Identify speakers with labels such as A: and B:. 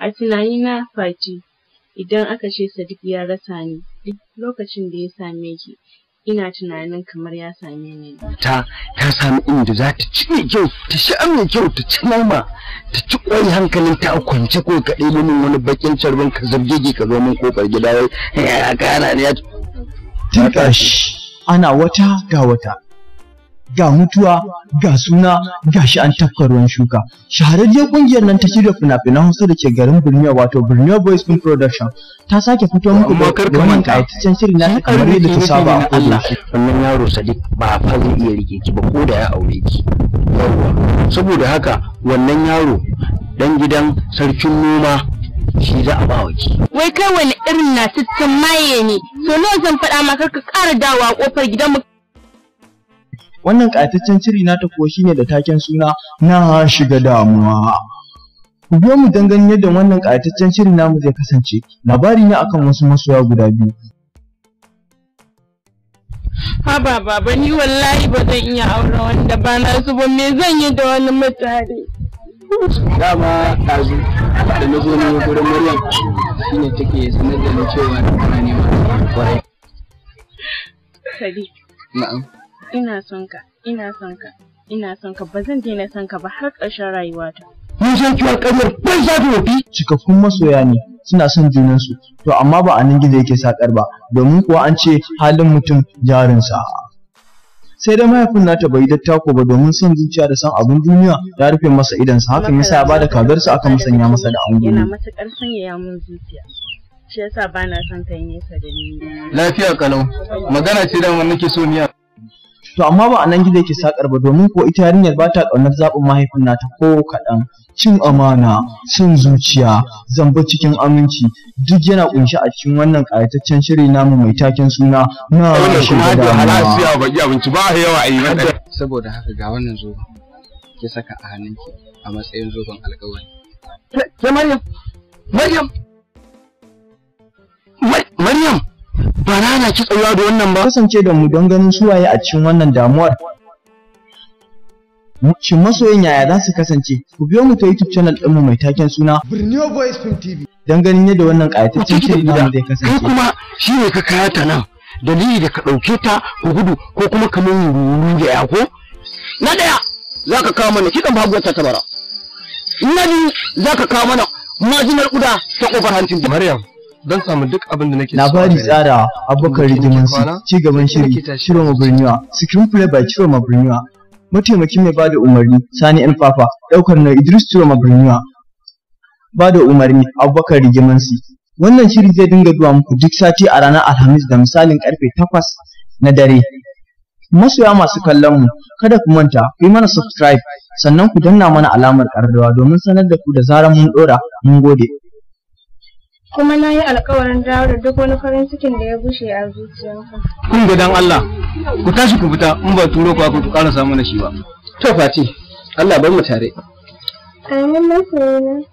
A: A tunanina Fati, idan aka ce Sadiq ya rasa ni, duk lokacin da ya same ki, ina tunanin kamar ya same ni.
B: Ta sami inda za ta ci mai kyau, ta sha mai kyau, ta ci nama, ta ci kwai hankalin ta a kwance ko ka ɗebo min wani bakin carbin ka zabgege ka zo min kofar gida wai ya kana ne ya
C: Tinka shi ana wata ga wata. Ga mutuwa, ga suna, ga shi an tafka ruwan shuka. Shahararriyar kungiyar nan ta shirya fina-finan Hausa da ke garin Borneo wato Borneo Boys Film Production ta sake fito muku da wannan ƙayataccen shirin na kamar yadda ta saba a Allah.
B: Wannan yaro Sadiq ba fa zai iya rike ki ba ko da ya aure ki. Yawwa. Saboda haka wannan yaro dan gidan sarkin noma shi za a bawa ki.
A: Wai kai wani irin na tutsun maye ne? So nawa zan faɗa maka ka ƙara dawowa ƙofar gidanmu.
C: Wannan ƙayataccen shiri na kuwa shine da taken suna na shiga damuwa. Ku biyo mu don ganin yadda wannan ƙayataccen shiri namu zai kasance. Labari ne akan wasu masoya guda biyu.
A: Haba baba ni wallahi ba zan iya aure wanda ba na su ba, me zan yi da wani mutane.
D: Dama ɗazu da na zo ne gurin Maryam shine take sanar da ni cewa tana nema kwarai.
A: Sadiq.
D: Na'am.
A: Ina son ka, ba zan daina son ka ba har ƙarshen rayuwata.
B: Mun san kiwon ƙaryar ban za ta wofi.
C: Cikakkun masoya ne suna son junansu, to amma ba a nan gizo yake sakar ba, domin kuwa an ce halin mutum jarinsa. Sai dai mahaifin nata bai dattako ba domin son zuciya da son abin duniya ya rufe masa idansa, hakan yasa ya bada kagarsa aka musanya masa da angulu.
A: Yana matuƙar sanyaya mun zuciya. Shi yasa ba na son kai nesa da ni.
D: Lafiya kalau. Magana ce da nake so niya.
C: To amma ba a nan gizo yake sakar ba, domin ko ita yarinyar ba ta ƙaunar zaɓin mahaifin nata ko kaɗan. Cin amana, cin zuciya, zamba cikin aminci duk yana ƙunshe a cikin wannan ƙayataccen shiri namu mai taken suna na shiga damuwa.
D: Saboda haka ga wannan zoben ki saka a hannunki a matsayin zoben alƙawari.
B: Ke Maryam ba na ki tsayuwa da wannan ba.
C: Kasance da mu don ganin suwaye a cikin wannan damuwar. Shin masoyan yaya za su kasance? Ku biyo mu ta YouTube channel ɗinmu mai taken suna
E: Borneo Boys Film TV
C: don ganin yadda wannan ƙayataccen shirin namu zai kasance.
B: Kai kuma shi ne ka kaya ta nan, dalili da ka ɗauke ta ku gudu ko kuma ka mun ruru da ya ko? Na ɗaya za ka kawo mana kiɗan babuwar ta tabara. Na biyu za ka kawo mana majinar ƙuda ta ƙofar hancin.
E: Maryam don samu duk abin da nake so.
C: Labari tsara Abubakar Rigimansi, ci gaban shiri Shiroma Borneo, screenplay by Shiroma Borneo. Mataimakin mai bada umarni Sani N Fafa, daukar na Idris Shiroma Borneo. Bada umarni Abubakar Rigimansi. Wannan shiri zai dinga zuwa muku duk sati a ranar Alhamis da misalin karfe 8 na dare. Masoya masu kallon mu, kada ku manta ku yi mana subscribe sannan ku danna mana alamar ƙararrawa domin sanar da ku da zarar mun ɗora. Mun gode.
A: Kuma na yi alƙawarin dawo da duk wani farin cikin da ya bushe a zuciyarka.
D: Kun ga dan Allah ku tashi ku fita in ba turo ku ƙara samu na shi ba. To Fati Allah bar mu tare.
A: Amin masoyina.